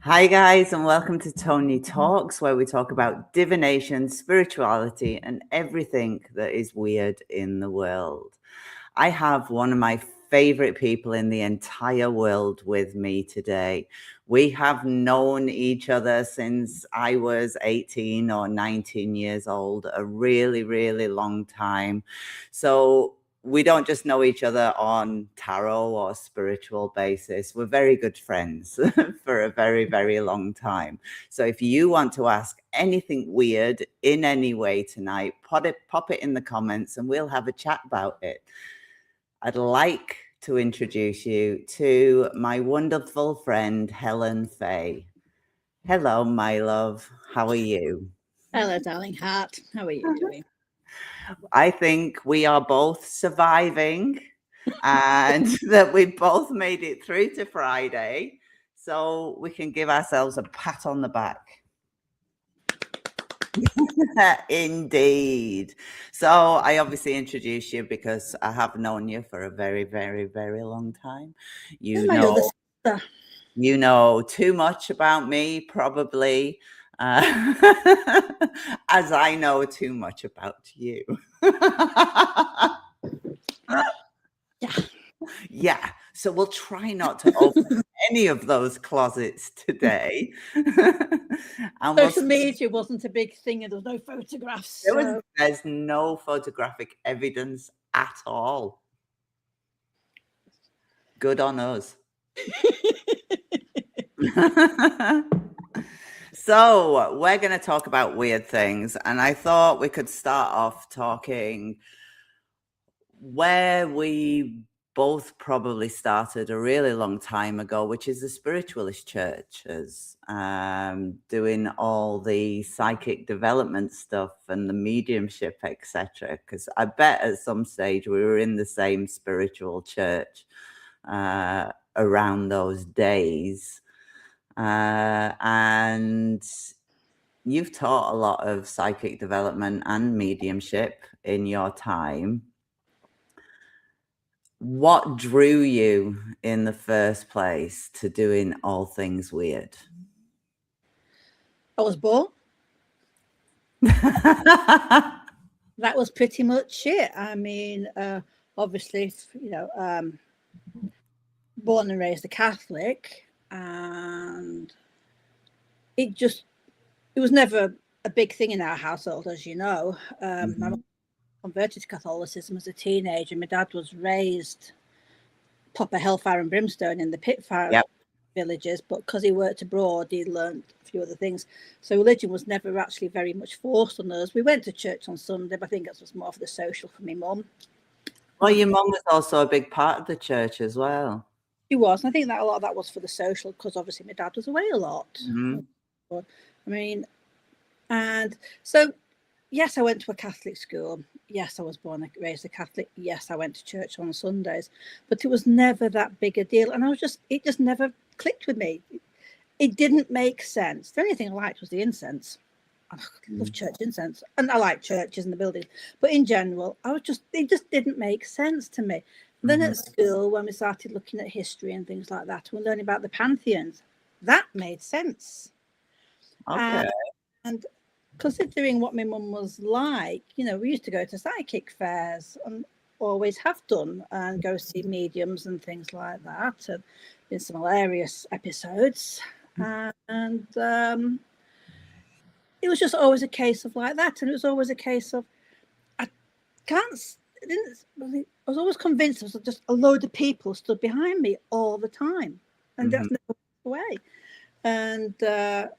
Hi, guys, and welcome to Toni Talks, where we talk about divination, spirituality, and everything that is weird in the world. I have one of my favorite people in the entire world with me today. We have known each other since I was 18 or 19 years old, a really, really long time. So we don't just know each other on tarot or spiritual basis. We're very good friends for a very, very long time. So if you want to ask anything weird in any way tonight, pop it in the comments and we'll have a chat about it. I'd like to introduce you to my wonderful friend, Helen Fahey. Hello, my love. How are you? Hello, darling heart. How are you doing? I think we are both surviving and that we both made it through to Friday. So we can give ourselves a pat on the back. Indeed. So I obviously introduced you because I have known you for a very, very, very long time. You My other know, sister. you know too much about me, probably, as I know too much about you. Yeah. Yeah. So we'll try not to open any of those closets today. And Social media wasn't a big thing and there was no photographs. there's no photographic evidence at all. Good on us. So we're going to talk about weird things, and I thought we could start off talking where we both probably started a really long time ago, which is the spiritualist churches, doing all the psychic development stuff and the mediumship, etc. Because I bet at some stage we were in the same spiritual church around those days. And you've taught a lot of psychic development and mediumship in your time. What drew you in the first place to doing all things weird? I was born. That was pretty much it. I mean, obviously, born and raised a Catholic, and it was never a big thing in our household, as you know. My mum converted to Catholicism as a teenager. My dad was raised proper hellfire and brimstone in the pitfire villages, but because he worked abroad, he learned a few other things. So religion was never actually very much forced on us. We went to church on Sunday, but I think that was more for the social for my mum. Well, your mum was also a big part of the church as well. She was, and I think that a lot of that was for the social, because obviously my dad was away a lot. I mean, and so yes, I went to a Catholic school. Yes, I was born and raised a Catholic. Yes, I went to church on Sundays, but it was never that big a deal. And it just never clicked with me. It didn't make sense. The only thing I liked was the incense. I love church incense, and I like churches and the buildings. But in general, it just didn't make sense to me. And then at school, when we started looking at history and things like that, we're learning about the pantheons. That made sense. Okay. And considering what my mum was like, we used to go to psychic fairs and always have done, and go see mediums and things like that. And been some hilarious episodes. And it was just always a case of like that. And it was always a case of, I was always convinced there was just a load of people stood behind me all the time. And that's never away. And the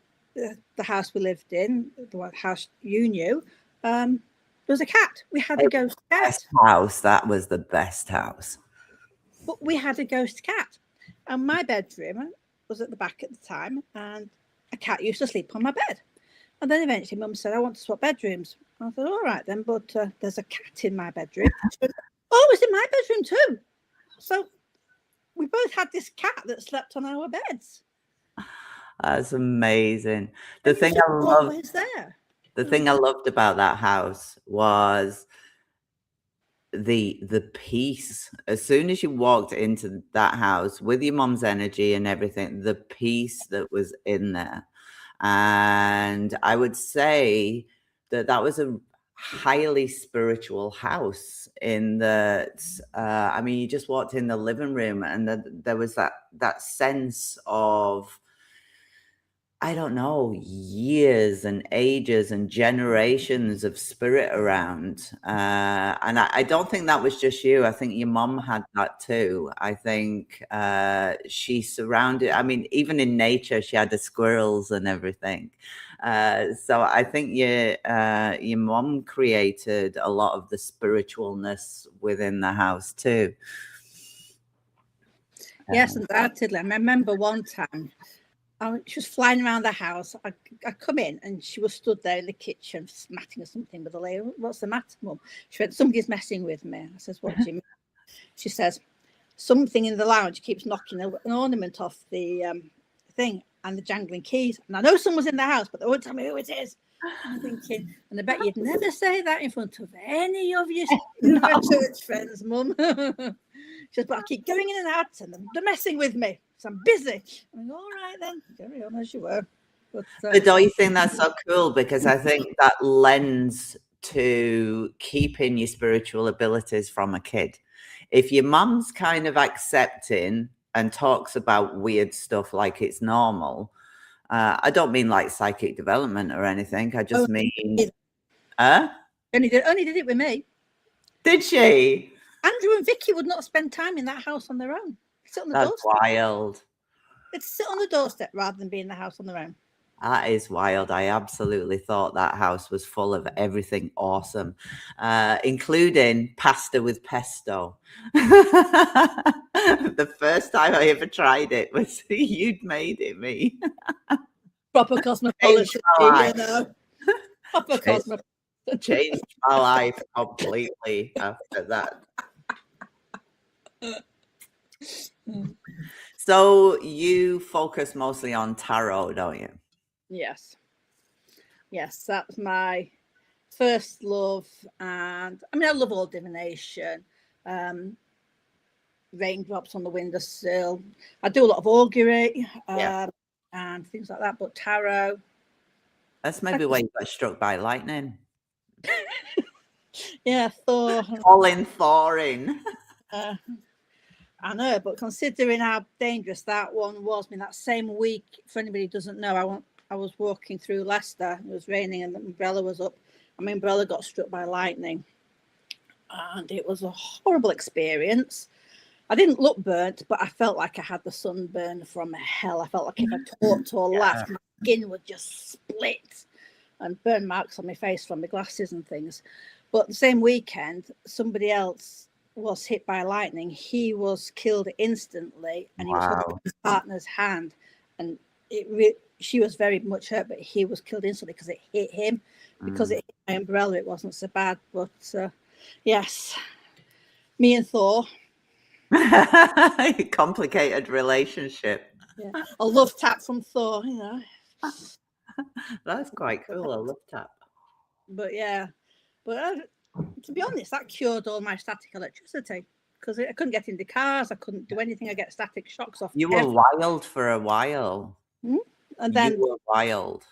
house we lived in, the house you knew, there was a cat. We had a ghost cat. Best house. That was the best house. But we had a ghost cat. And my bedroom was at the back at the time, and a cat used to sleep on my bed. And then eventually Mum said, I want to swap bedrooms. I thought, all right then, but there's a cat in my bedroom. Said, oh, it's in my bedroom too. So we both had this cat that slept on our beds. That's amazing. The thing I loved about that house was the peace. As soon as you walked into that house with your mom's energy and everything, the peace that was in there. And I would say that that was a highly spiritual house in that, I mean, you just walked in the living room and there was that sense of, I don't know, years and ages and generations of spirit around. And I don't think that was just you. I think your mom had that too. I think she surrounded, I mean, even in nature, she had the squirrels and everything. So I think your mom created a lot of the spiritualness within the house too. Yes, undoubtedly. I remember one time, she was flying around the house. I come in and she was stood there in the kitchen, smatting or something with a lady. What's the matter, Mum? She went, somebody's messing with me. I says, what do you mean? She says, something in the lounge keeps knocking an ornament off the thing and the jangling keys. And I know someone's in the house, but they won't tell me who it is. I'm thinking, and I bet you'd never say that in front of any of your church friends, Mum. She says, but I keep going in and out and they're messing with me. So I'm busy. I'm like, all right then, carry on as you were. But don't you think that's so cool? Because I think that lends to keeping your spiritual abilities from a kid. If your mum's kind of accepting and talks about weird stuff like it's normal, I don't mean like psychic development or anything. I just mean, only did it with me. Did she? Andrew and Vicky would not spend time in that house on their own. Sit on the doorstep. Wild. They'd sit on the doorstep rather than be in the house on their own. That is wild. I absolutely thought that house was full of everything awesome, including pasta with pesto. The first time I ever tried it was you'd made it me. Proper cosmopolitan, you know. Proper cosmopolitan. Changed my life completely after that. So you focus mostly on tarot, don't you? Yes. Yes, that's my first love. And I mean, I love all divination. Raindrops on the windowsill. I do a lot of augury and things like that, but tarot. That's maybe why you got struck by lightning. Yeah, Thor. Falling Thorin. I know, but considering how dangerous that one was, I mean, that same week, for anybody who doesn't know, I was walking through Leicester. It was raining and the umbrella was up. And my umbrella got struck by lightning. And it was a horrible experience. I didn't look burnt, but I felt like I had the sunburn from hell. I felt like if I talked or laughed, my skin would just split and burn marks on my face from the glasses and things. But the same weekend, somebody else was hit by lightning. He was killed instantly, and he was holding his partner's hand, and she was very much hurt, but he was killed instantly because it hit him. Because it hit my umbrella, it wasn't so bad. But yes, me and Thor. Complicated relationship. Yeah. A love tap from Thor, you know. That's quite cool, a love tap. But yeah, but to be honest, that cured all my static electricity because I couldn't get into cars. I couldn't do anything. I get static shocks off. You were wild for a while. And then you were wild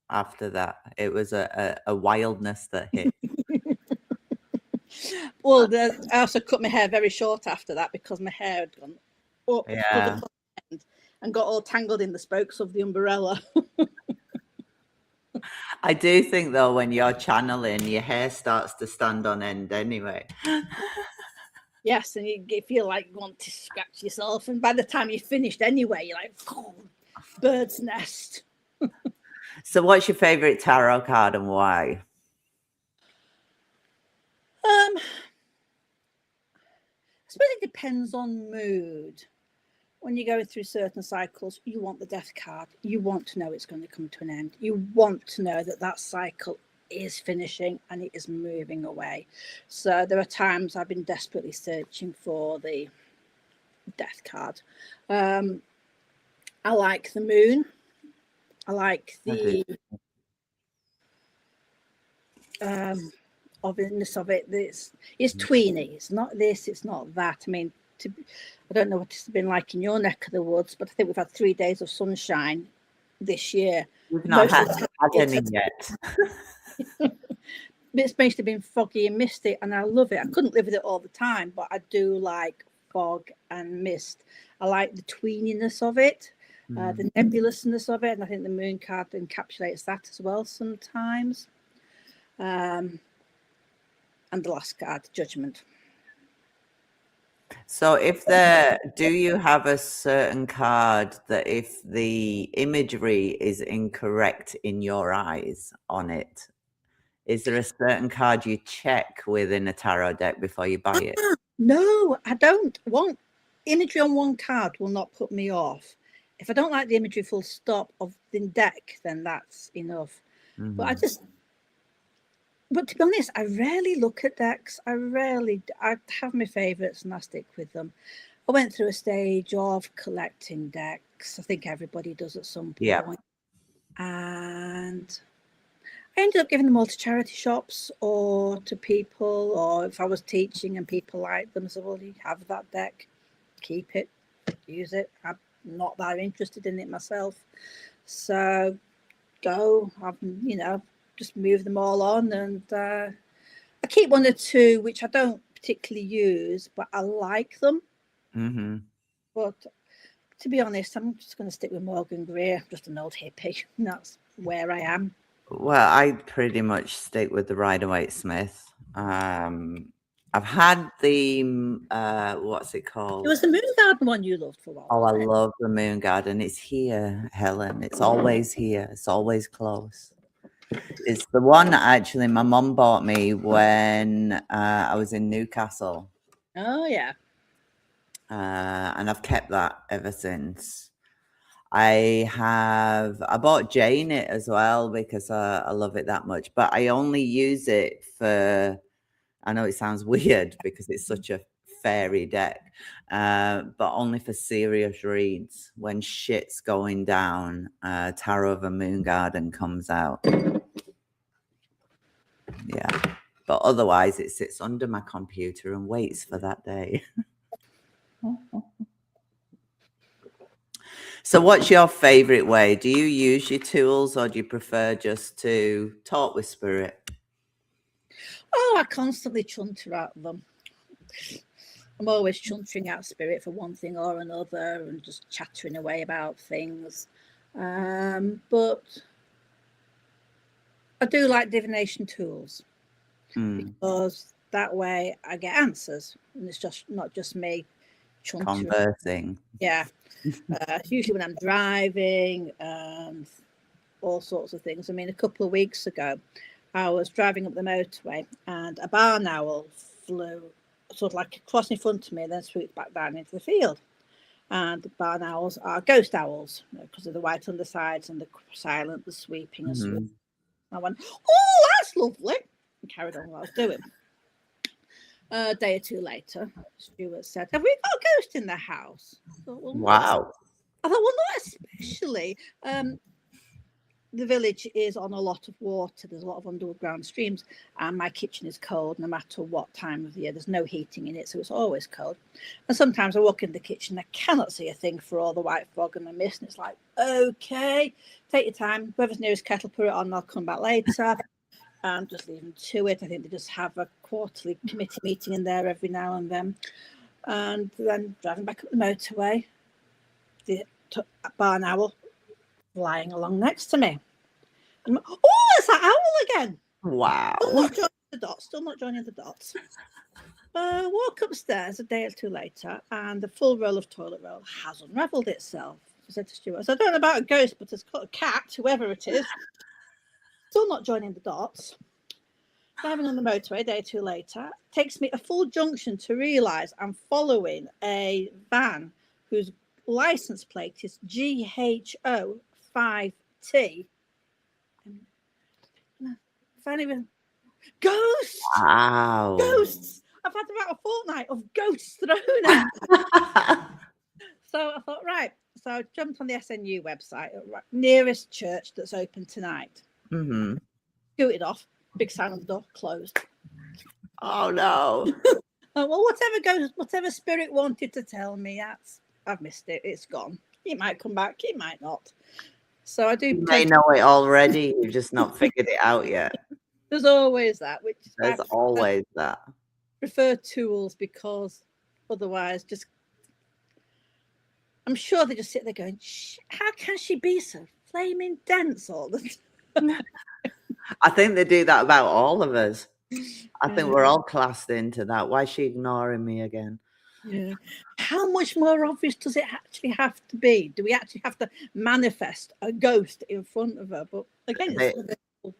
after that. It was a wildness that hit. Well, I also cut my hair very short after that because my hair had gone up and got all tangled in the spokes of the umbrella. I do think, though, when you're channeling, your hair starts to stand on end anyway. Yes, and you feel like you want to scratch yourself. And by the time you're finished anyway, you're like, oh, bird's nest. So what's your favourite tarot card and why? I suppose it depends on mood. When you're going through certain cycles, you want the death card. You want to know it's going to come to an end. You want to know that cycle is finishing and it is moving away. So there are times I've been desperately searching for the death card. I like the moon. I like the obviousness of it. It's tweeny. It's not this, it's not that. I mean, I don't know what it's been like in your neck of the woods, but I think we've had 3 days of sunshine this year. We've not had any yet. It's basically been foggy and misty, and I love it. I couldn't live with it all the time, but I do like fog and mist. I like the tweeniness of it, the nebulousness of it, and I think the moon card encapsulates that as well sometimes. And the last card, Judgment. So do you have a certain card that if the imagery is incorrect in your eyes on it, is there a certain card you check within a tarot deck before you buy it? No, I don't want imagery on one card will not put me off. If I don't like the imagery full stop of the deck, then that's enough. But but to be honest, I rarely look at decks. I have my favourites and I stick with them. I went through a stage of collecting decks. I think everybody does at some point. Yeah. And I ended up giving them all to charity shops or to people, or if I was teaching and people liked them, I said, well, you have that deck, keep it, use it. I'm not that interested in it myself. So just move them all on. And I keep 1 or 2, which I don't particularly use, but I like them. But to be honest, I'm just going to stick with Morgan Greer. I'm just an old hippie. And that's where I am. Well, I pretty much stick with the Rider-Waite-Smith. I've had the what's it called? It was the Moon Garden one you loved for a while. Oh, I love the Moon Garden. It's here, Helen. It's always here. It's always close. It's the one that actually my mum bought me when I was in Newcastle. Oh yeah. And I've kept that ever since. I bought Jane it as well because I love it that much, but I only use it for, I know it sounds weird because it's such a fairy deck, but only for serious reads. When shit's going down, Tarot of a Moon Garden comes out. Yeah, but otherwise it sits under my computer and waits for that day. So what's your favorite way? Do you use your tools or do you prefer just to talk with spirit? Oh, I constantly chunter at them. I'm always chuntering at spirit for one thing or another and just chattering away about things. But I do like divination tools because that way I get answers and it's just not just me conversing. Yeah. Usually when I'm driving and all sorts of things. I mean, a couple of weeks ago, I was driving up the motorway and a barn owl flew sort of like across in front of me, then swooped back down into the field. And barn owls are ghost owls because of the white undersides and the silent, the sweeping and swooping. I went, oh, that's lovely, and carried on what I was doing. A day or two later, Stuart said, have we got a ghost in the house? I thought, well, wow. I thought, well, not especially. The village is on a lot of water. There's a lot of underground streams, and my kitchen is cold no matter what time of the year. There's no heating in it, so it's always cold. And sometimes I walk in the kitchen, I cannot see a thing for all the white fog and the mist, and it's like, okay, take your time. Whoever's nearest kettle, put it on, I'll come back later. And just leave them to it. I think they just have a quarterly committee meeting in there every now and then. And then driving back up the motorway, the barn owl flying along next to me. And oh, it's that owl again. Wow. Still not joining the dots. Walk upstairs a day or two later, and the full roll of toilet roll has unravelled itself. I said to Stuart, I don't know about a ghost, but it's got a cat, whoever it is. Still not joining the dots. Driving on the motorway a day or two later, takes me a full junction to realise I'm following a van whose license plate is GHO 5T. Finally, ghosts! Wow. Ghosts! I've had about a fortnight of ghosts thrown at me. So I thought, right. So I jumped on the SNU website, nearest church that's open tonight. Scooted off, big sign on the door, closed. Oh no. Well, whatever spirit wanted to tell me, I've missed it. It's gone. It might come back. It might not. So I do. You may know it already. You've just not figured it out yet. There's always that. There's always that. Prefer tools because otherwise, I'm sure they just sit there going, "How can she be so flaming dense all the time?" I think they do that about all of us. I think we're all classed into that. Why is she ignoring me again? Yeah. How much more obvious does it actually have to be? Do we actually have to manifest a ghost in front of her? But again,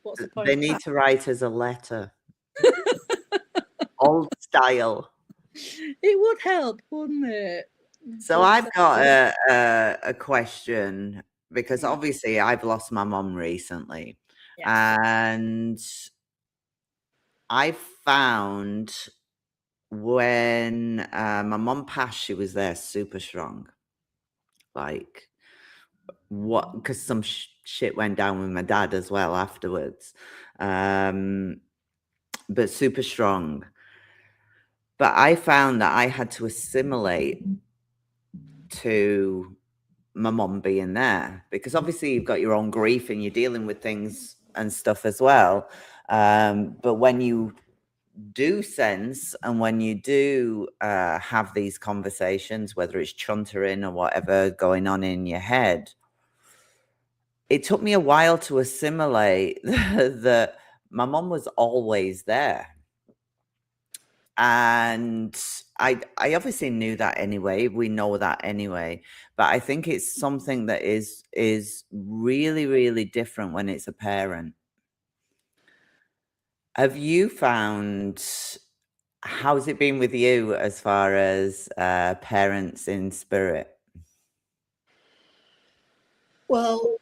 what's the point? They need to write us a letter. Old style. It would help, wouldn't it? So I've got a question, because obviously I've lost my mum recently. Yes. And I found when my mum passed, she was there super strong. Like, what? Because some shit went down with my dad as well afterwards. But super strong. But I found that I had to assimilate to my mum being there, because obviously you've got your own grief and you're dealing with things and stuff as well. But when you do sense and when you do have these conversations, whether it's chuntering or whatever going on in your head, it took me a while to assimilate that my mum was always there. And I obviously knew that anyway. We know that anyway. But I think it's something that is really, really different when it's a parent. Have you found, how's it been with you as far as parents in spirit? Well,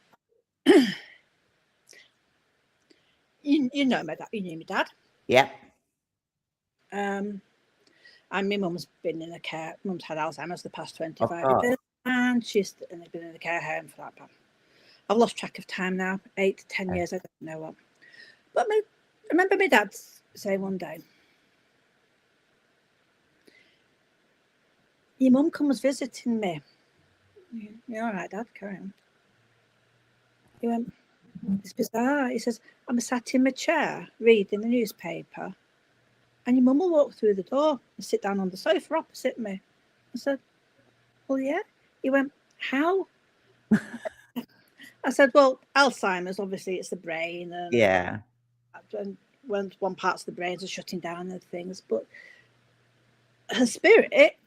you know my dad. You knew my dad. Yeah. And my mum's been in a care. Mum's had Alzheimer's the past 25 years, and she's been in the care home for that. I've lost track of time now. 8 to 10 years. I don't know what. But I remember my dad saying one day, "Your mum comes visiting me." "You're all right, Dad. Carry on." He went, "It's bizarre." He says, "I'm sat in my chair reading the newspaper, and your mum will walk through the door and sit down on the sofa opposite me." I said, "Well, yeah." He went, "How?" I said, "Well, Alzheimer's, obviously, it's the brain. And, yeah. And when one parts of the brains are shutting down and things, but her spirit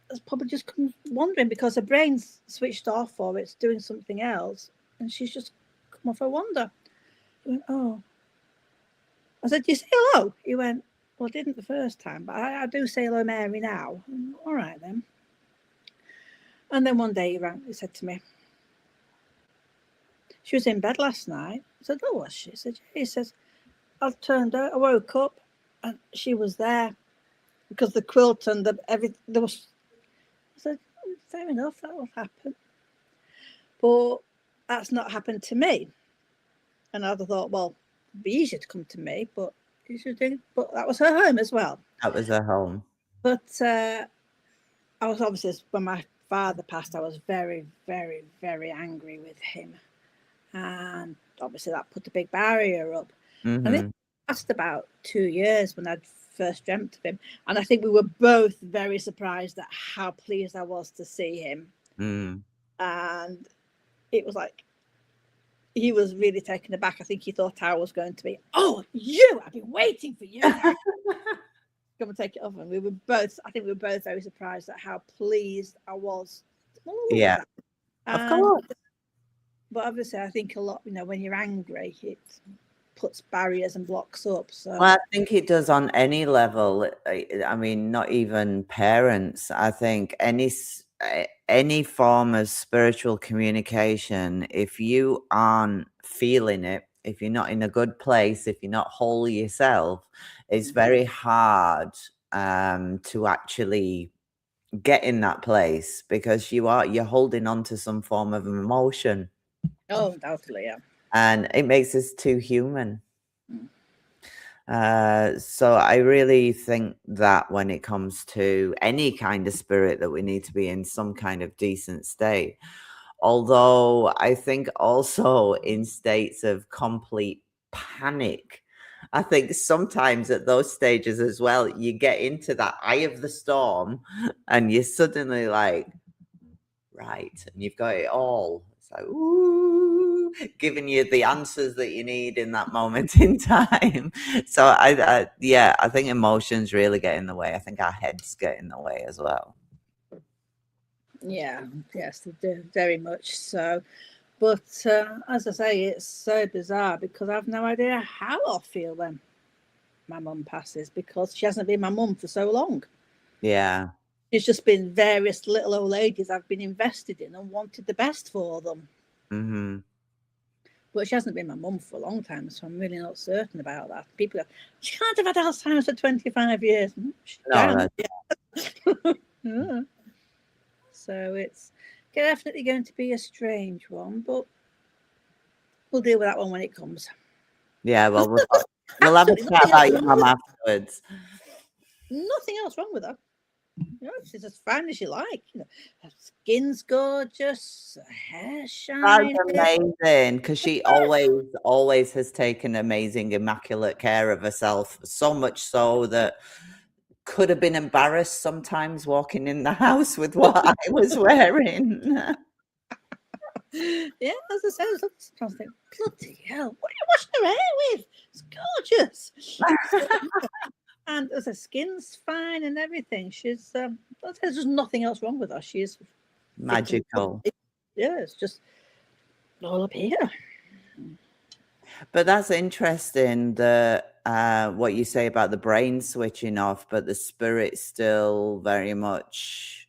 has probably just come wandering because her brain's switched off or it's doing something else, and she's just come off her wander." He went, "Oh." I said, "Do you say hello?" He went, "Well, I didn't the first time, but I do say hello, Mary, now." "All right then." And then one day he said to me, "She was in bed last night." I said, "Oh, was she?" He says, I woke up and she was there because the quilt and everything, there was. I said, "Fair enough, that will happen." But that's not happened to me. And I'd have thought, well, it'd be easier to come to me, but that was her home as well. That was her home. But I was obviously, when my father passed, I was very, very, very angry with him. And obviously that put a big barrier up. Mm-hmm. And it passed about 2 years when I'd first dreamt of him. And I think we were both very surprised at how pleased I was to see him. Mm. And it was like, he was really taken aback. I think he thought I was going to be, "Oh, I've been waiting for you." Come and take it off. And we were both very surprised at how pleased I was. Yeah. Of course. But obviously, I think a lot, when you're angry, it puts barriers and blocks up. So well, I think it does on any level. I mean, not even parents. I think any form of spiritual communication, if you aren't feeling it, if you're not in a good place, if you're not whole yourself, it's very hard to actually get in that place, because you're holding on to some form of emotion. Oh, undoubtedly, yeah. And it makes us too human. So I really think that when it comes to any kind of spirit, that we need to be in some kind of decent state. Although I think also in states of complete panic, I think sometimes at those stages as well, you get into that eye of the storm and you're suddenly like, right, and you've got it all. It's like, ooh, giving you the answers that you need in that moment in time. So yeah, I think emotions really get in the way. I think our heads get in the way as well. Yeah, yes, they do, very much so. But as I say, it's so bizarre because I've no idea how I'll feel when my mum passes, because she hasn't been my mum for so long. Yeah. It's just been various little old ladies I've been invested in and wanted the best for them. Mm-hmm. But she hasn't been my mum for a long time, so I'm really not certain about that. People go, she can't have had Alzheimer's for 25 years. She No, yeah. So it's definitely going to be a strange one, but we'll deal with that one when it comes. yeah, well, we'll have a chat about your mum afterwards. Nothing else wrong with her. She's as fine as you like. Her skin's gorgeous, her hair shines. That's amazing, because she always has taken amazing, immaculate care of herself. So much so that could have been embarrassed sometimes walking in the house with what I was wearing. Yeah, as I said, I was thinking, bloody hell, what are you washing her hair with? It's gorgeous. And as her skin's fine and everything, she's there's just nothing else wrong with her. She's magical. Yeah, it's just all up here. But that's interesting, that what you say about the brain switching off, but the spirit's still very much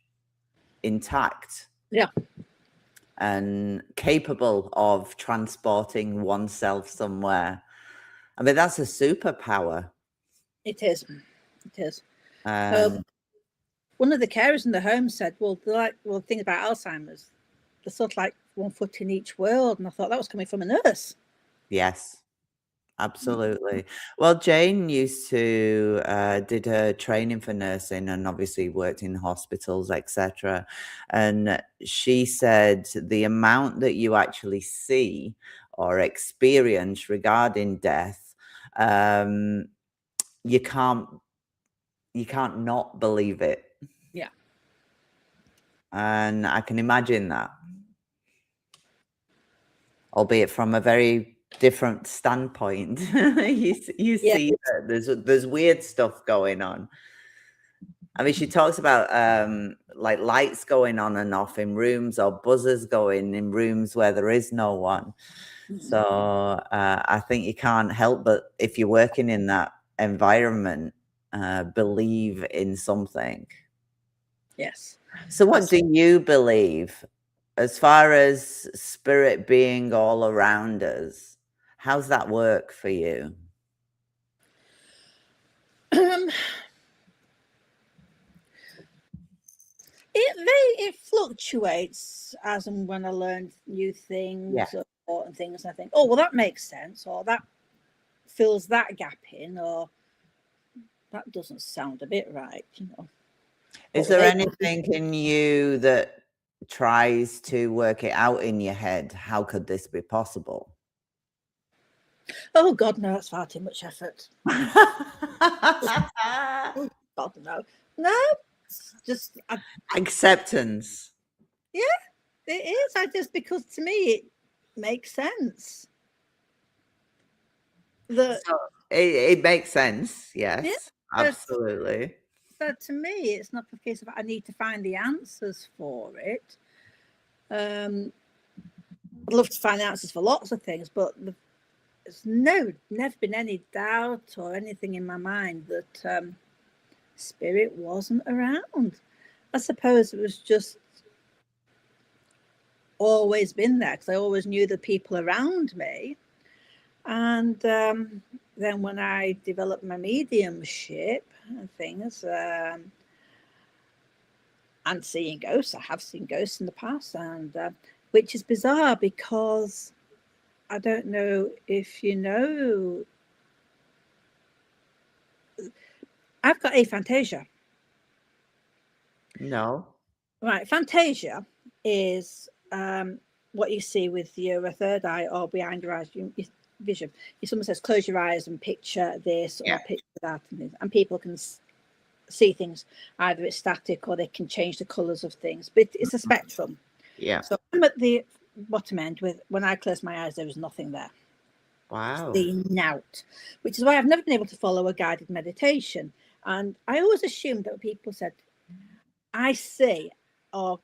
intact. Yeah. And capable of transporting oneself somewhere. I mean, that's a superpower. It is. It is. One of the carers in the home said, well, the thing about Alzheimer's, they're sort of like one foot in each world. And I thought that was coming from a nurse. Yes, absolutely. Well, Jane used to did her training for nursing and obviously worked in hospitals, etc. And she said the amount that you actually see or experience regarding death, you can't not believe it. Yeah. And I can imagine that, albeit from a very different standpoint. you see that there's weird stuff going on. I mean, she talks about like lights going on and off in rooms, or buzzers going in rooms where there is no one. So I think you can't help but, if you're working in that environment, believe in something. Yes. So what do you believe as far as spirit being all around us? How's that work for you? It fluctuates as and when I learn new things or things. And I think, oh, well, that makes sense, or that fills that gap in, or that doesn't sound a bit right, Is there anything in you that tries to work it out in your head? How could this be possible? Oh God, no, that's far too much effort. Oh God, no, just acceptance. Yeah, it is. Because to me it makes sense. It makes sense. Yes, absolutely. But to me, it's not the case of I need to find the answers for it. I'd love to find answers for lots of things, but there's never been any doubt or anything in my mind that spirit wasn't around. I suppose it was just always been there, because I always knew the people around me. And then when I developed my mediumship and things, and seeing ghosts, I have seen ghosts in the past, and which is bizarre, because I don't know if you know I've got aphantasia. No. Right. Aphantasia is what you see with your third eye or behind your eyes, your vision. If someone says, close your eyes and picture this or picture that, and people can see things. Either it's static or they can change the colours of things. But it's a spectrum. Yeah. So I'm at the bottom end with, when I close my eyes, there was nothing there. Wow. Seeing out, which is why I've never been able to follow a guided meditation. And I always assumed that people said, I see, or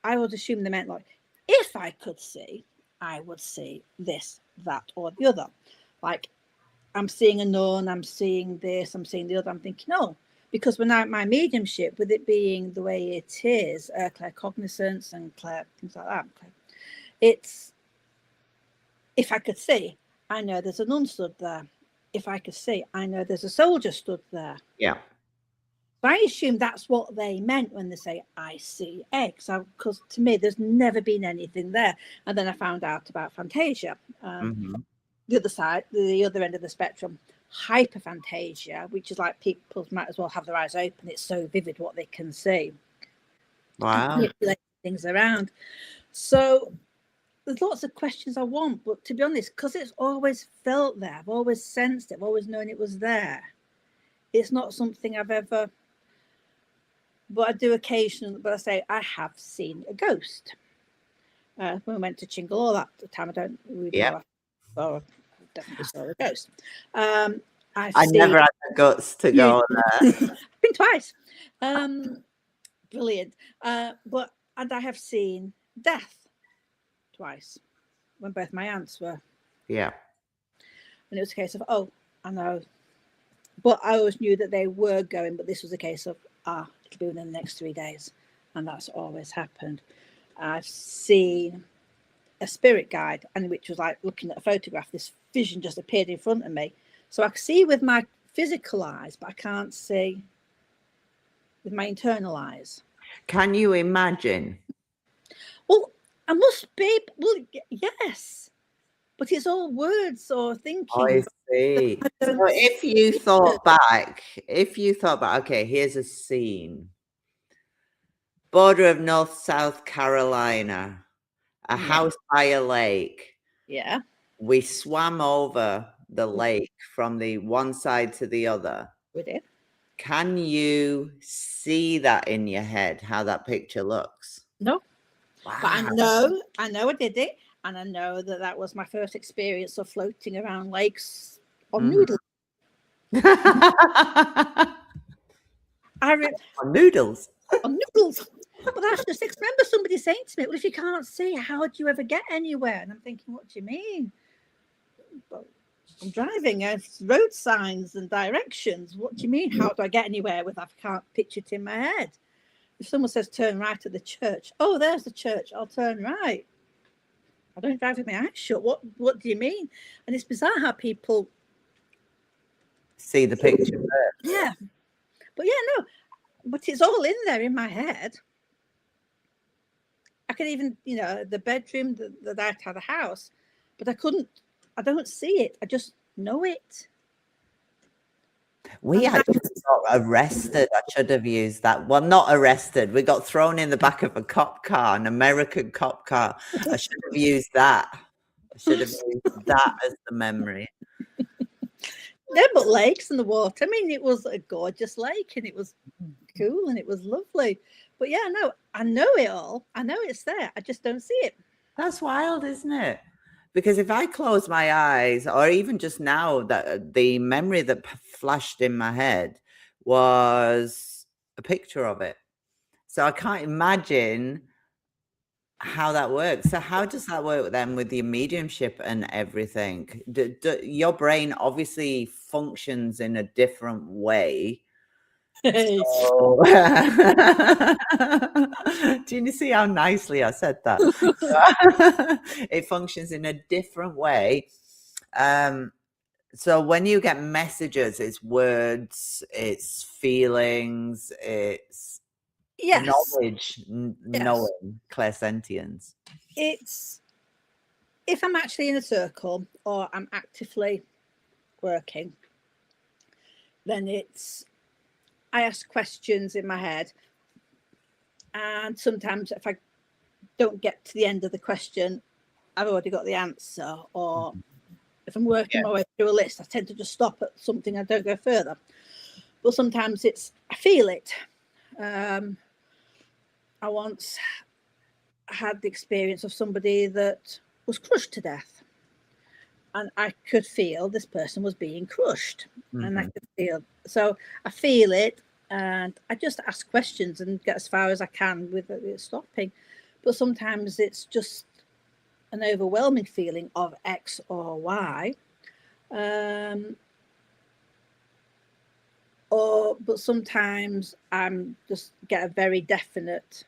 I always assumed they meant like, if I could see, I would see this, that, or the other. Like, I'm seeing a nun, I'm seeing this, I'm seeing the other. I'm thinking, no, because when my mediumship, with it being the way it is, claircognizance and things like that, it's, if I could see, I know there's a nun stood there. If I could see, I know there's a soldier stood there. Yeah. So I assume that's what they meant when they say, I see eggs. Because to me, there's never been anything there. And then I found out about Fantasia. The other side, the other end of the spectrum, hyperphantasia, which is like people might as well have their eyes open. It's so vivid what they can see. Wow. Manipulating things around. So there's lots of questions I want, but to be honest, because it's always felt there, I've always sensed it, I've always known it was there. It's not something I've ever, but I do occasionally, but I say I have seen a ghost. When we went to Chingle all that time, I don't really know. I definitely saw a ghost. I never had the guts to go there. Been twice. Brilliant. And I have seen death twice when both my aunts were. Yeah. And it was a case of, oh, I know. But I always knew that they were going, but this was a case of, it'll be within the next 3 days. And that's always happened. I've seen a spirit guide, and which was like looking at a photograph, this vision just appeared in front of me. So I can see with my physical eyes, but I can't see with my internal eyes. Can you imagine? Well, I must be. Well, yes, but it's all words or thinking. I see. So if you thought back, okay, here's a scene. Border of South Carolina, a house by a lake. Yeah. We swam over the lake from the one side to the other. We did. Can you see that in your head, how that picture looks? No. Wow. But I know I did it. And I know that was my first experience of floating around lakes on noodles. On noodles? On noodles. But that's just, remember somebody saying to me, well, if you can't see, how do you ever get anywhere? And I'm thinking, what do you mean? Well, I'm driving, road signs and directions. What do you mean? How do I get anywhere if I can't picture it in my head? If someone says turn right at the church, oh, there's the church, I'll turn right. I don't drive with my eyes shut. What do you mean? And it's bizarre how people see the picture first. Yeah. But but it's all in there in my head. I could even, the bedroom, the that had a house, but I don't see it. I just know it. We actually got arrested. I should have used that. Well, not arrested. We got thrown in the back of a cop car, an American cop car. I should have used that. I should have used that as the memory. No, but lakes and the water. I mean, it was a gorgeous lake and it was cool and it was lovely. But yeah, no, I know it all. I know it's there. I just don't see it. That's wild, isn't it? Because if I close my eyes, or even just now, that the memory that flashed in my head was a picture of it. So I can't imagine how that works. So how does that work then with your mediumship and everything? Your brain obviously functions in a different way. So, do you see how nicely I said that? It functions in a different way. So when you get messages, it's words, it's feelings, it's knowledge, knowing, clairsentience. It's if I'm actually in a circle or I'm actively working, then I ask questions in my head, and sometimes if I don't get to the end of the question, I've already got the answer, or if I'm working my way through a list, I tend to just stop at something. I don't go further. But sometimes I feel it. I once had the experience of somebody that was crushed to death, and I could feel this person was being crushed, and I could feel. So I feel it, and I just ask questions and get as far as I can with it stopping. But sometimes it's just an overwhelming feeling of X or Y. But sometimes I'm just get a very definite.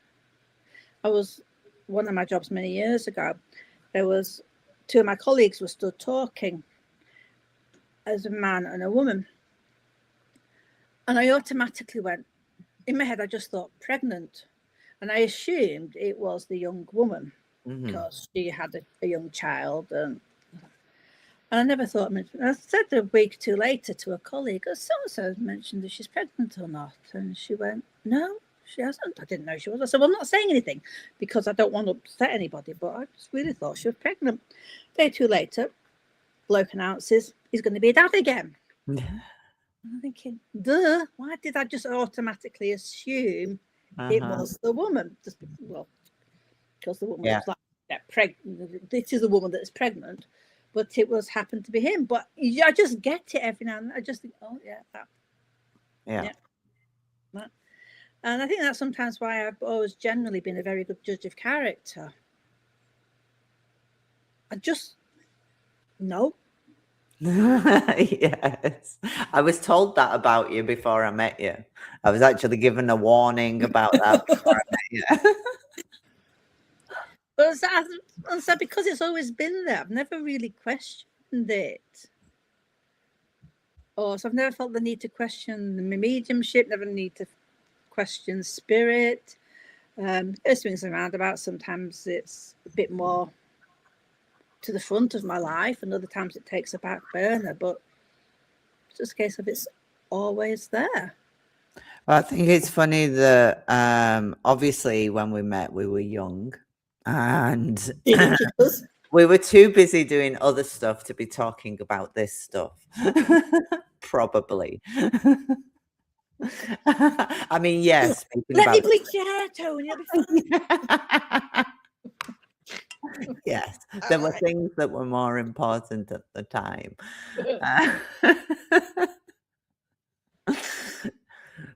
One of my jobs many years ago, there was two of my colleagues were stood talking as a man and a woman. And I automatically went, in my head, I just thought pregnant. And I assumed it was the young woman because she had a young child. And I never thought, I said a week or two later to a colleague, so-and-so mentioned if she's pregnant or not. And she went, no, she hasn't. I didn't know she was. I said, well, I'm not saying anything because I don't want to upset anybody, but I just really thought she was pregnant. A day or two later, bloke announces he's going to be a dad again. I'm thinking, duh, why did I just automatically assume it was the woman? Just because the woman was like pregnant. This is a woman that's pregnant, but it happened to be him. But I just get it every now and then. I just think, oh yeah, that. That. And I think that's sometimes why I've always generally been a very good judge of character. I just know. Yes, I was told that about you before I met you. I was actually given a warning about that before I met you. But so because it's always been there, I've never really questioned it. So I've never felt the need to question the mediumship, never need to question spirit. It swings and roundabouts. Sometimes it's a bit more to the front of my life, and other times it takes a back burner, but it's just a case of it's always there. I think it's funny that obviously when we met we were young and we were too busy doing other stuff to be talking about this stuff. Probably. I mean, yes. Let me bleach your hair, Toni. Yes, there were things that were more important at the time.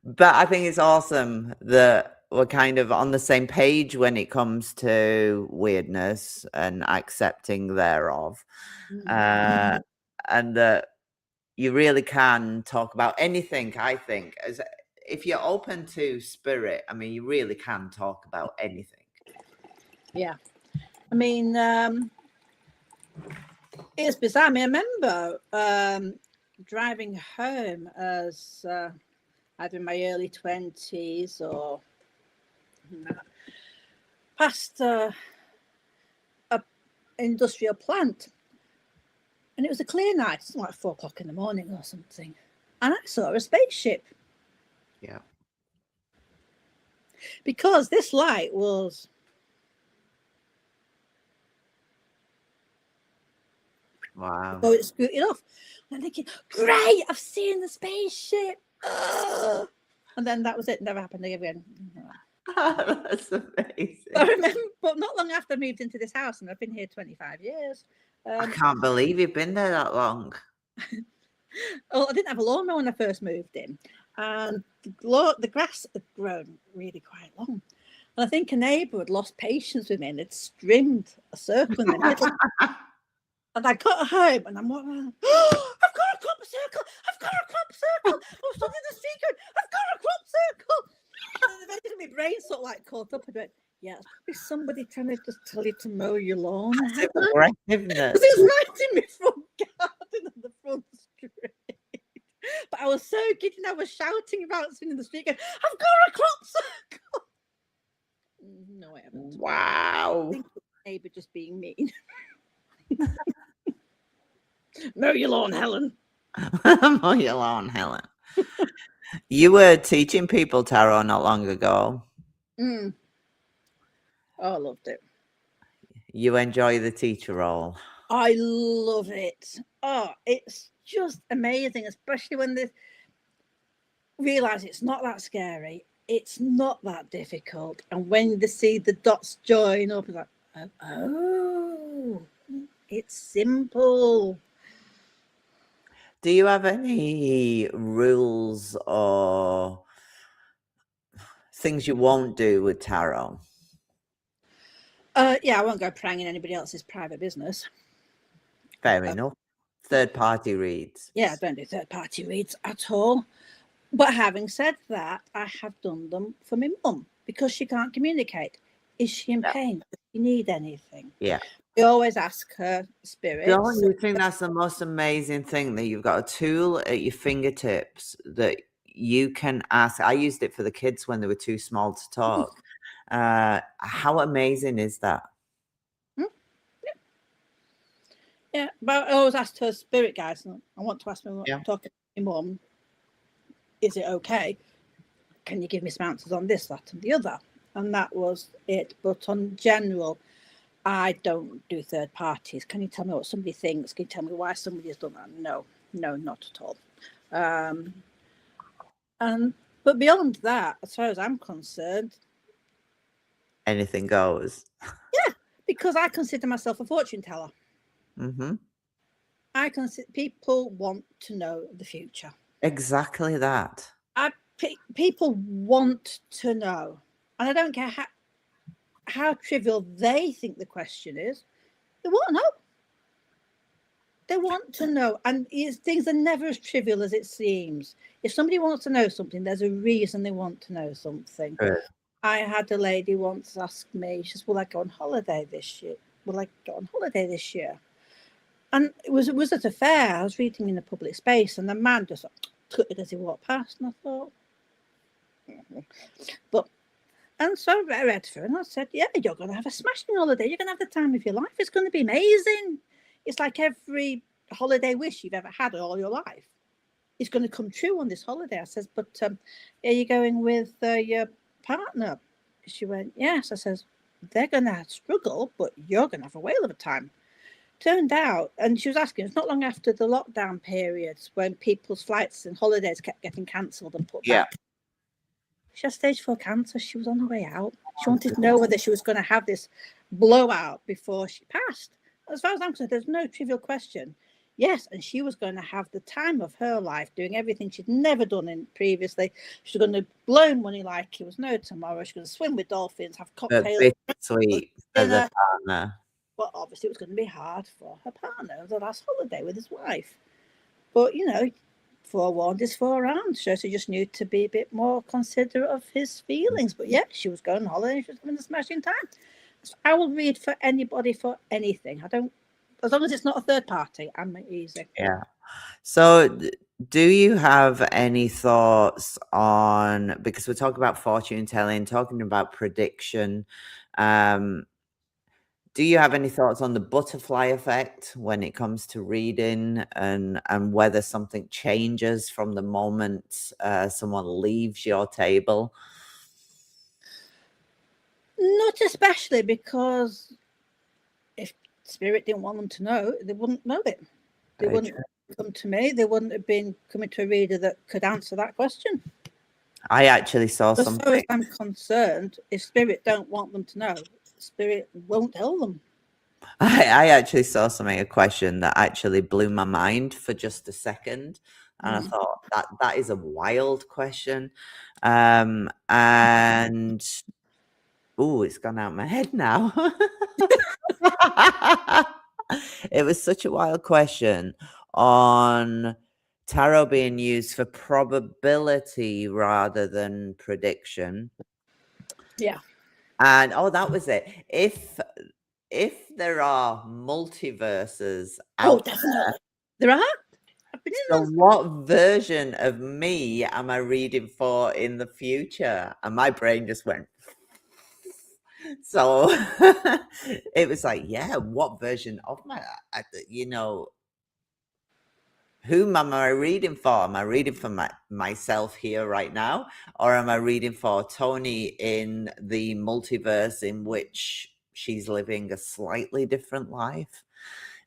But I think it's awesome that we're kind of on the same page when it comes to weirdness and accepting thereof. And that you really can talk about anything, I think. As if you're open to spirit, I mean, you really can talk about anything. Yeah. I mean, it's bizarre. I mean, I remember driving home as either in my early 20s or past a industrial plant. And it was a clear night. It's like 4 o'clock in the morning or something. And I saw a spaceship. Yeah. Because this light was... Wow. So it scooted off. I'm thinking, great, I've seen the spaceship. And then that was it. Never happened again. That's amazing. I remember, but not long after I moved into this house, and I've been here 25 years. I can't believe you've been there that long. Oh, I didn't have a lawnmower when I first moved in, and the grass had grown really quite long. And I think a neighbour had lost patience with me and had trimmed a circle in the middle. And I got home and I'm walking, oh, I've got a crop circle! I've got a crop circle! I'm stood in the street going, I've got a crop circle! And then eventually my brain sort of like caught up and went, yeah, it's probably somebody trying to just tell you to mow your lawn. It's aggressiveness. Because it was right in my front garden on the front street. But I was so giddy and I was shouting about something in the street going, I've got a crop circle! No, I haven't. Wow. I think it was the neighbour just being mean. Mow your lawn, Helen. Mow your lawn, Helen. You were teaching people tarot not long ago. Oh, I loved it. You enjoy the teacher role? I love it. Oh, it's just amazing, especially when they realise it's not that scary. It's not that difficult. And when they see the dots join up, it's like, oh, it's simple. Do you have any rules or things you won't do with tarot? Yeah, I won't go praying in anybody else's private business. Fair enough. Third party reads. Yeah, I don't do third party reads at all. But having said that, I have done them for my mum because she can't communicate. Is she in pain? Does she need anything? Yeah. I always ask her spirits. Don't you think that's the most amazing thing, that you've got a tool at your fingertips that you can ask? I used it for the kids when they were too small to talk. How amazing is that? Yeah, but I always ask her spirit guides. I want to ask my talking to my mum, is it okay? Can you give me some answers on this, that, and the other? And that was it. But on general, I don't do third parties. Can you tell me what somebody thinks? Can you tell me why somebody has done that? No, not at all. But beyond that, as far as I'm concerned, anything goes. Yeah, because I consider myself a fortune teller. Mm-hmm. I consider people want to know the future. Exactly that. People want to know, and I don't care how trivial they think the question is. They want to know. They want to know, and things are never as trivial as it seems. If somebody wants to know something, there's a reason they want to know something. Right. I had a lady once ask me, she says, will I go on holiday this year? And it was at a fair. I was reading in a public space, and the man just took it as he walked past, and I thought, and so I read through, and I said, yeah, you're going to have a smashing holiday. You're going to have the time of your life. It's going to be amazing. It's like every holiday wish you've ever had all your life. It's going to come true on this holiday. I says, but are you going with your partner? She went, yes. I says, they're going to struggle, but you're going to have a whale of a time. Turned out, and she was asking, it's not long after the lockdown periods when people's flights and holidays kept getting cancelled and put back. She had stage 4 cancer. She was on her way out. She wanted to know whether she was going to have this blowout before she passed. As far as I'm concerned, there's no trivial question. Yes, and she was going to have the time of her life doing everything she'd never done previously. She was going to blow money like it was no tomorrow. She was going to swim with dolphins, have cocktails. Sweet as a partner. But obviously it was going to be hard for her partner, the last holiday with his wife. But, forewarned is forearmed. So she just knew to be a bit more considerate of his feelings. But yeah, she was going on holiday and she was having a smashing time. So I will read for anybody for anything. As long as it's not a third party, I'm easy. Yeah. So do you have any thoughts on, because we're talking about fortune telling, talking about prediction, do you have any thoughts on the butterfly effect when it comes to reading, and whether something changes from the moment someone leaves your table? Not especially, because if spirit didn't want them to know, they wouldn't know it. They wouldn't come to me. They wouldn't have been coming to a reader that could answer that question. I actually saw something. As far as I'm concerned, if spirit don't want them to know, spirit won't tell them. I actually saw a question that actually blew my mind for just a second. And I thought that is a wild question. And it's gone out of my head now. It was such a wild question on tarot being used for probability rather than prediction. Yeah. And that was it. If there are multiverses out there are. So what version of me am I reading for in the future? And my brain just went. So it was like, yeah, what version of my, whom am I reading for? Am I reading for myself here right now? Or am I reading for Toni in the multiverse in which she's living a slightly different life?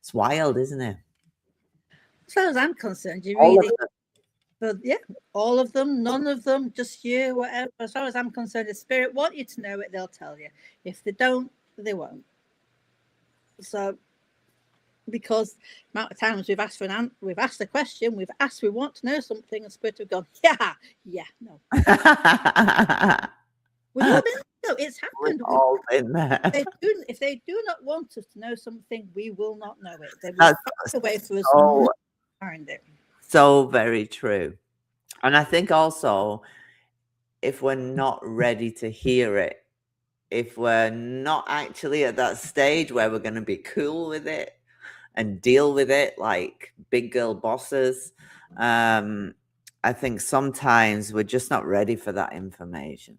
It's wild, isn't it? As far as I'm concerned, you're All of reading, them. but yeah, all of them, none of them, just you, whatever. As far as I'm concerned, the spirit want you to know it, they'll tell you. If they don't, they won't. So, because the amount of times we've asked we've asked a question, we want to know something, and spirit have gone, yeah, no. We've all been there. It's happened. We've all been there. If they do not want us to know something, we will not know it. They will find a way for us not to find it. So very true. And I think also, if we're not ready to hear it, if we're not actually at that stage where we're going to be cool with it and deal with it like big girl bosses, I think sometimes we're just not ready for that information.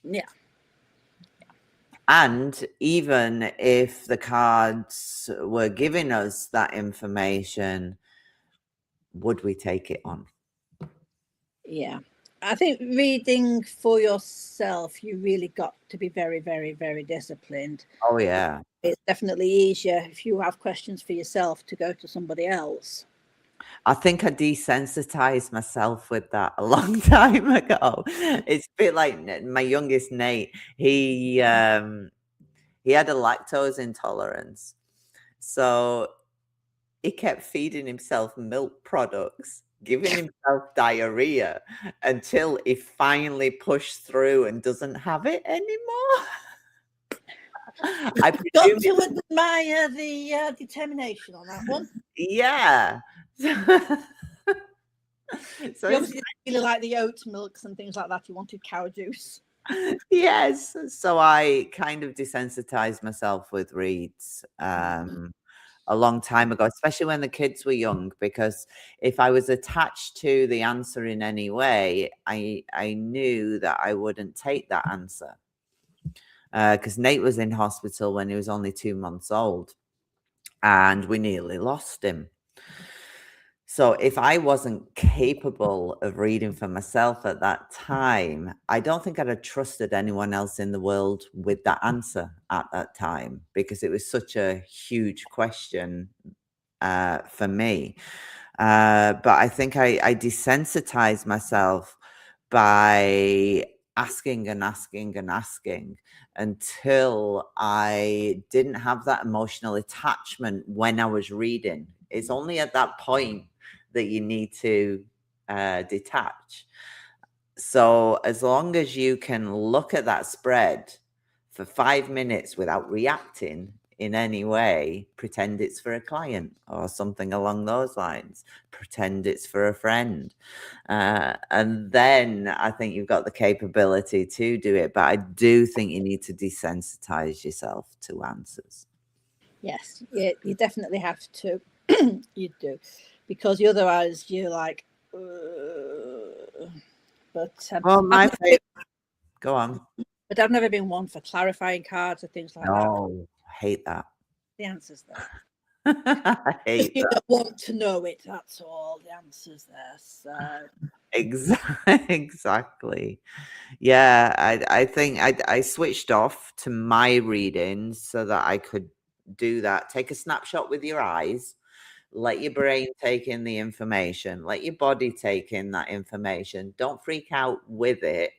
Yeah. And even if the cards were giving us that information, would we take it on? Yeah. I think reading for yourself, you really got to be very, very, very disciplined. Oh, yeah. It's definitely easier if you have questions for yourself to go to somebody else. I think I desensitized myself with that a long time ago. It's a bit like my youngest Nate. He had a lactose intolerance, so he kept feeding himself milk products, giving himself diarrhea until he finally pushed through and doesn't have it anymore. I got to admire the determination on that one. Yeah. So you obviously really like the oat milks and things like that. You wanted cow juice. Yes. So I kind of desensitized myself with reads a long time ago, especially when the kids were young, because if I was attached to the answer in any way, I knew that I wouldn't take that answer. Because Nate was in hospital when he was only 2 months old, and we nearly lost him. So if I wasn't capable of reading for myself at that time, I don't think I'd have trusted anyone else in the world with that answer at that time, because it was such a huge question for me. But I think I desensitized myself by asking and asking and asking until I didn't have that emotional attachment when I was reading. It's only at that point that you need to detach. So as long as you can look at that spread for 5 minutes without reacting in any way, pretend it's for a client or something along those lines, pretend it's for a friend. And then I think you've got the capability to do it. But I do think you need to desensitize yourself to answers. Yes, you definitely have to. You do, because otherwise you're like, but well, my favorite. Go on. But I've never been one for clarifying cards or things like that. No, I hate that. The answer's there. I hate you that. don't want to know it, that's all. The answer's there. So exactly. Yeah, I think I switched off to my readings so that I could do that. Take a snapshot with your eyes. Let your brain take in the information. Let your body take in that information. Don't freak out with it.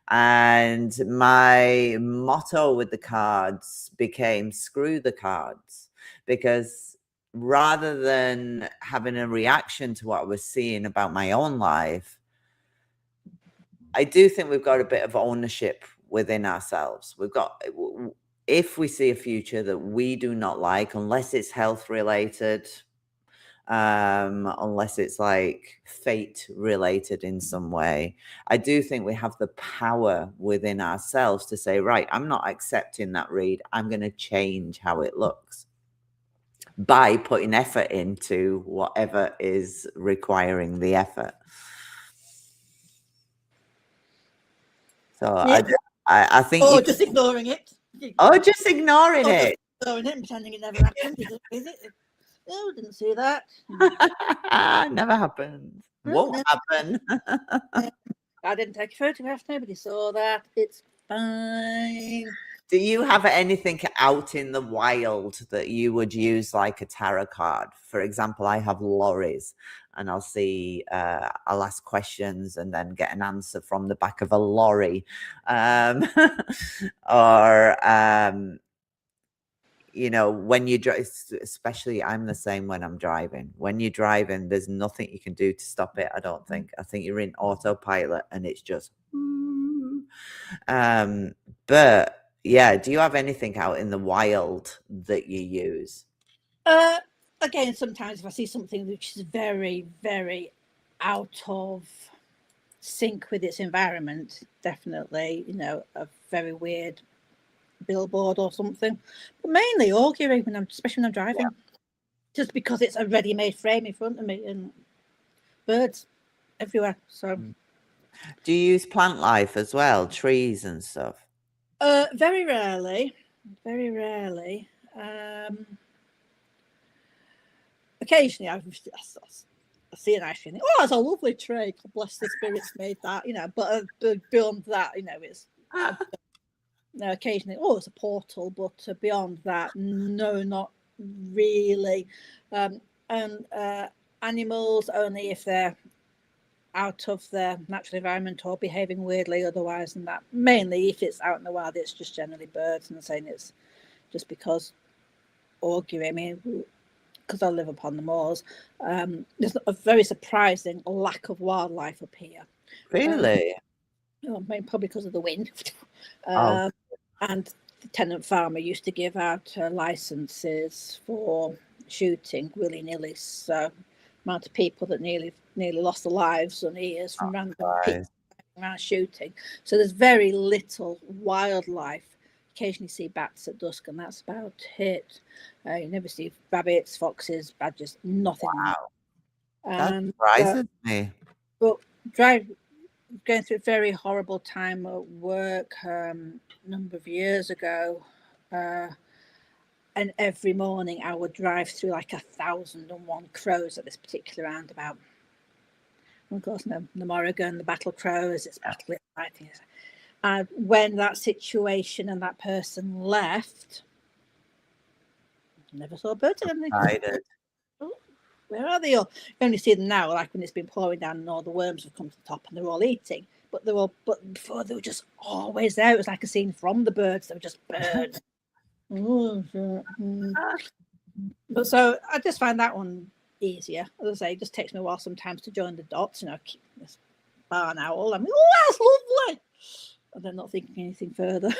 And my motto with the cards became screw the cards, because rather than having a reaction to what I was seeing about my own life, I do think we've got a bit of ownership within ourselves. If we see a future that we do not like, unless it's health related, unless it's like fate related in some way, I do think we have the power within ourselves to say, right, I'm not accepting that read. I'm going to change how it looks by putting effort into whatever is requiring the effort. So yeah. I think just ignoring it. Just ignoring it. Ignoring it and pretending it never happened. Is it? Oh, didn't see that. Never happened. Won't happen. I didn't take a photograph. Nobody saw that. It's fine. Do you have anything out in the wild that you would use like a tarot card? For example, I have lorries, and I'll ask questions and then get an answer from the back of a lorry. Or when you drive, especially I'm the same when I'm driving. When you're driving, there's nothing you can do to stop it. I don't think. I think you're in autopilot and it's just. But yeah, do you have anything out in the wild that you use? Again, sometimes if I see something which is very, very out of sync with its environment, definitely, a very weird billboard or something, but mainly augury especially when I'm driving, just because it's a ready-made frame in front of me and birds everywhere. So do you use plant life as well, trees and stuff? very rarely. Occasionally I see a nice thing. Oh, it's a lovely tray, God bless the spirits made that, but beyond that, it's occasionally, oh, it's a portal, but beyond that, no, not really. And animals only if they're out of their natural environment or behaving weirdly otherwise than that. Mainly if it's out in the wild, it's just generally birds, and I'm saying it's just because augury, I mean, because I live upon the moors, there's a very surprising lack of wildlife up here. Really? Maybe probably because of the wind. Oh. And the tenant farmer used to give out licenses for shooting willy-nilly. So amount of people that nearly lost their lives and ears from random people around shooting. So there's very little wildlife. Occasionally see bats at dusk, and that's about it. You never see rabbits, foxes, badgers, nothing. Wow. That surprises me. But going through a very horrible time at work a number of years ago, and every morning I would drive through like 1,001 crows at this particular roundabout. And of course, the Morrigan, the battle crows, it's battle fighting. And when that situation and that person left, I never saw a bird again. Where are they all? You only see them now, like when it's been pouring down and all the worms have come to the top and they're all eating. But before they were just always there. It was like a scene from the birds. They were just birds. But so I just find that one easier. As I say, it just takes me a while sometimes to join the dots. Keep this barn owl. I mean, oh, that's lovely. And then not thinking anything further.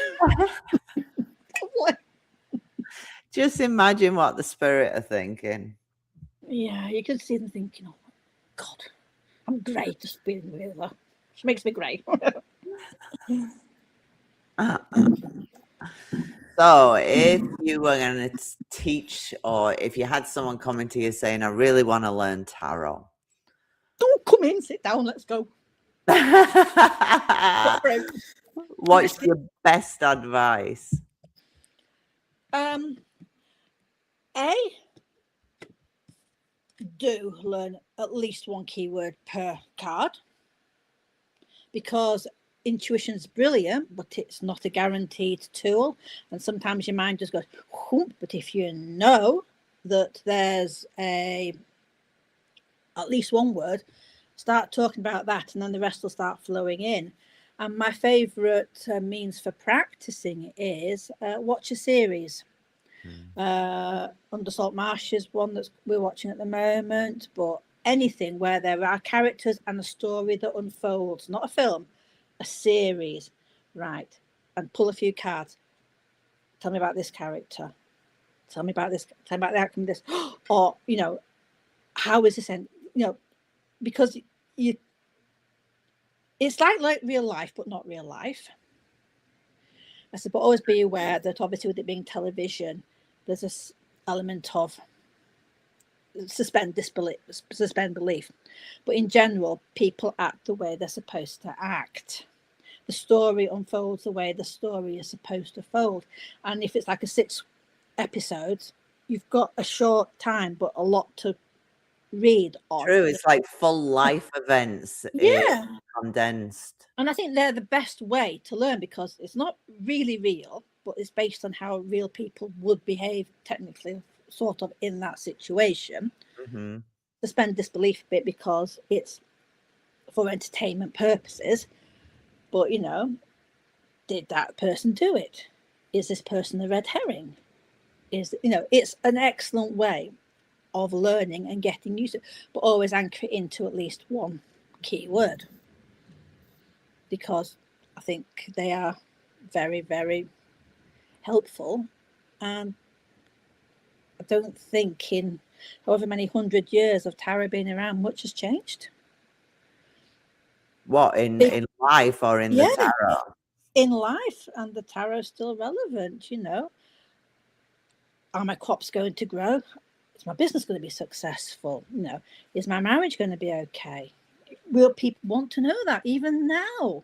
Just imagine what the spirit are thinking. Yeah, you can see them thinking, oh, God, I'm great just being with her. She makes me great. So if you were going to teach, or if you had someone coming to you saying, I really want to learn tarot. Don't come in, sit down, let's go. What's your best advice? Do learn at least one keyword per card, because intuition's brilliant, but it's not a guaranteed tool, and sometimes your mind just goes whoop. But if you know that there's at least one word, start talking about that, and then the rest will start flowing in. And my favorite means for practicing is watch a series. Under Salt Marsh is one that we're watching at the moment, but anything where there are characters and a story that unfolds, not a film, a series, right? And pull a few cards. Tell me about this character. Tell me about this. Tell me about the outcome of this. Or how is this end? Because it's like real life, but not real life. I said, but always be aware that obviously with it being television, there's this element of suspend belief. But in general, people act the way they're supposed to act. The story unfolds the way the story is supposed to fold. And if it's like a 6 episodes, you've got a short time, but a lot to read on. True. It's like full life events condensed. And I think they're the best way to learn, because it's not really real, but it's based on how real people would behave technically, sort of, in that situation. Mm-hmm. Suspend disbelief a bit because it's for entertainment purposes. But, you know, did that person do it? Is this person a red herring? It's an excellent way of learning and getting used to it, but always anchor it into at least one key word, because I think they are very, very helpful. And I don't think in however many 100 years of tarot being around, much has changed. What, in life or in the tarot? In life, and the tarot is still relevant. Are my crops going to grow? Is my business going to be successful? Is my marriage going to be okay? Will people want to know that even now?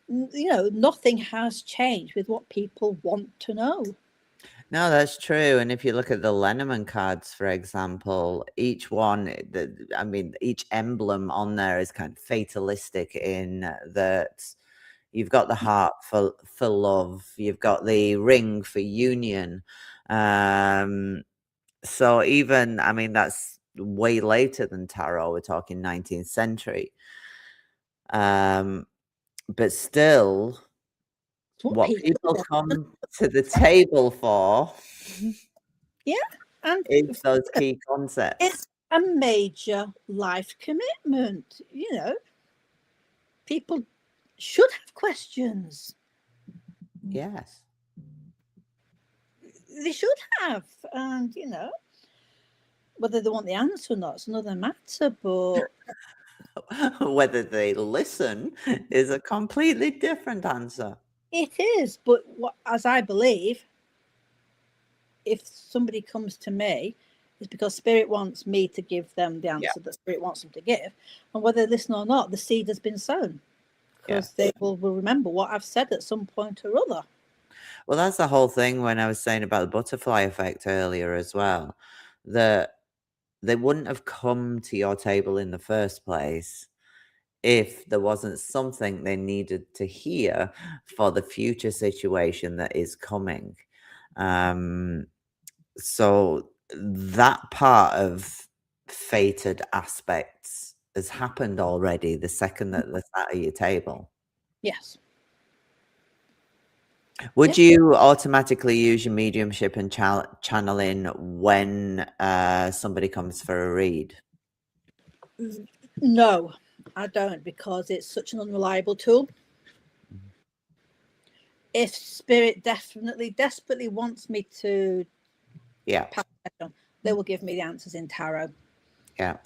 Nothing has changed with what people want to know. No, that's true. And if you look at the Lenormand cards, for example, each one, each emblem on there is kind of fatalistic in that you've got the heart for love, you've got the ring for union. So even, that's way later than tarot. We're talking 19th century. But still, what people come to the table for and is those key concepts. It's a major life commitment. People should have questions. Yes. They should have. And, whether they want the answer or not, it's another matter. But whether they listen is a completely different answer. It is. But as I believe, if somebody comes to me, it's because Spirit wants me to give them the answer that Spirit wants them to give. And whether they listen or not, the seed has been sown. Because they will remember what I've said at some point or other. Well, that's the whole thing when I was saying about the butterfly effect earlier as well, that they wouldn't have come to your table in the first place if there wasn't something they needed to hear for the future situation that is coming. So that part of fated aspects has happened already the second that they're sat at your table. Yes. Would you automatically use your mediumship and channeling when somebody comes for a read? No, I don't, because it's such an unreliable tool. If Spirit desperately wants me to pass it on, they will give me the answers in tarot. Yeah.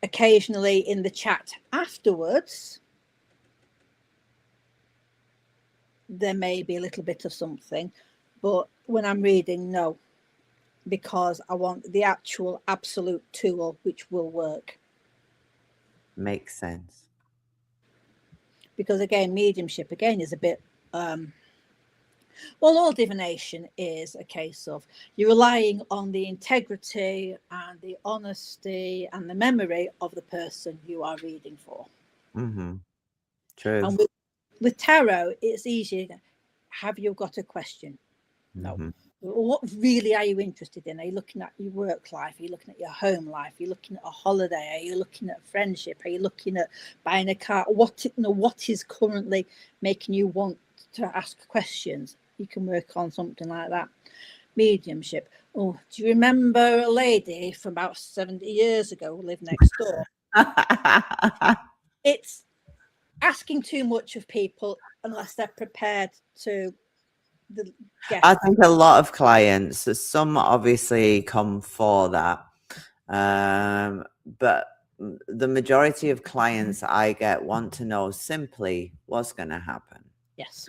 Occasionally in the chat afterwards, there may be a little bit of something, but when I'm reading, no, because I want the actual absolute tool which will work. Makes sense. Because again, mediumship is a bit all divination is a case of you're relying on the integrity and the honesty and the memory of the person you are reading for. Mm-hmm. True. And with tarot, it's easier. Have you got a question? No. Mm-hmm. What really are you interested in? Are you looking at your work life? Are you looking at your home life? Are you looking at a holiday? Are you looking at friendship? Are you looking at buying a car? What is currently making you want to ask questions? You can work on something like that. Mediumship. Oh, do you remember a lady from about 70 years ago who lived next door? It's asking too much of people unless they're prepared to get. I think a lot of clients, some obviously come for that. But the majority of clients I get want to know simply what's going to happen. Yes.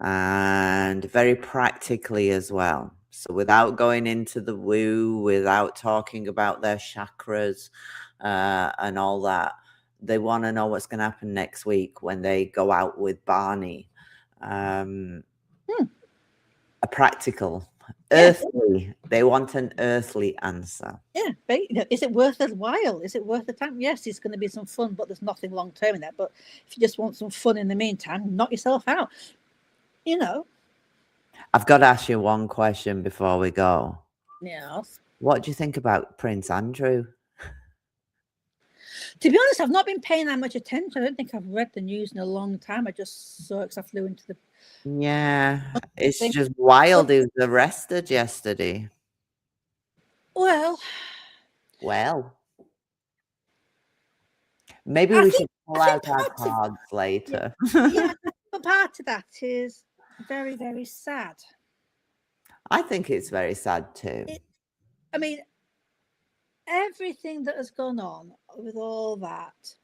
And very practically as well. So without going into the woo, without talking about their chakras and all that, they want to know what's going to happen next week when they go out with Barney. A practical Earthly. They want an earthly answer. Yeah, is it worth the while? Is it worth the time? Yes, it's going to be some fun, but there's nothing long term in that. But if you just want some fun in the meantime, knock yourself out. I've got to ask you one question before we go. Yes. What do you think about Prince Andrew? To be honest, I've not been paying that much attention. I don't think I've read the news in a long time. I just saw it because I flew into the... Yeah, it's just wild. He was arrested yesterday. Well, maybe we should pull out our cards later. Yeah, but part of that is very, very sad. I think it's very sad too. I mean, everything that has gone on with all that,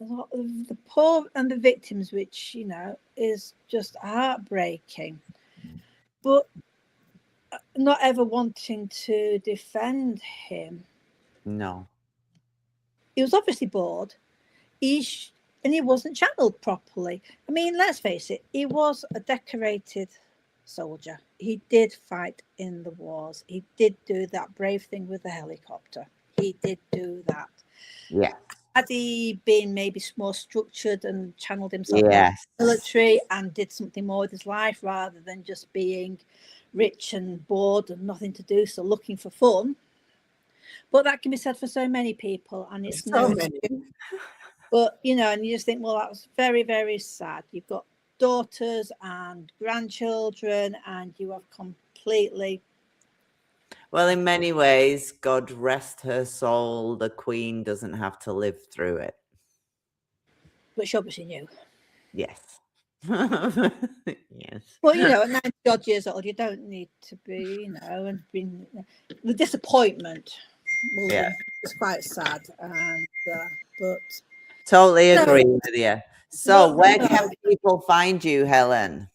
the poor and the victims, which, is just heartbreaking. But not ever wanting to defend him. No. He was obviously bored. And he wasn't channeled properly. I mean, let's face it, he was a decorated soldier. He did fight in the wars. He did do that brave thing with the helicopter. He did do that. Yeah. Had he been maybe more structured and channeled himself in the military and did something more with his life rather than just being rich and bored and nothing to do, so looking for fun. But that can be said for so many people, and it's so many. But, and you just think, well, that was very, very sad. You've got daughters and grandchildren, and you have completely... Well, in many ways, God rest her soul, the Queen doesn't have to live through it. But she obviously knew. Yes. Yes. Well, at 90 odd years old, you don't need to be, and being the disappointment. Yeah, it's quite sad, and but totally agree with you. So, where can people find you, Helen?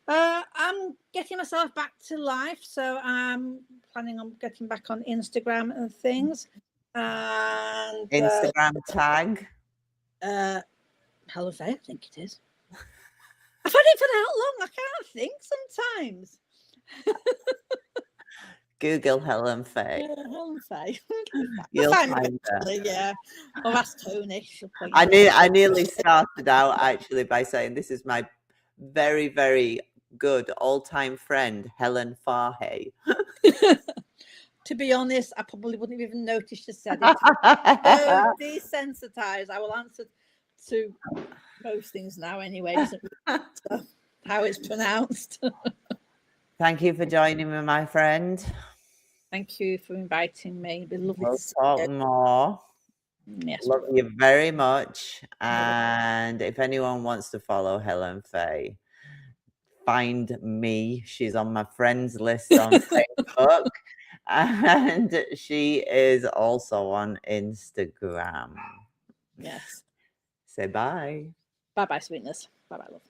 I'm getting myself back to life, so I'm planning on getting back on Instagram and things. And Instagram tag? Helen Fahey, I think it is. I've had it for that long, I can't think sometimes. Google Helen Fahey. Yeah, Helen Fahey. You'll find her. Yeah. Or ask Toni. I nearly started out actually by saying this is my very, very good all-time friend, Helen Fahey. To be honest, I probably wouldn't have even noticed you said it. So desensitized. I will answer to most things now anyway. Doesn't matter how it's pronounced. Thank you for joining me, my friend. Thank you for inviting me. It'd be lovely we'll to talk more. Yes, love you very much. And if anyone wants to follow Helen Fahey, find me. She's on my friends list on Facebook. And she is also on Instagram. Yes. Say bye. Bye-bye, sweetness. Bye-bye, love.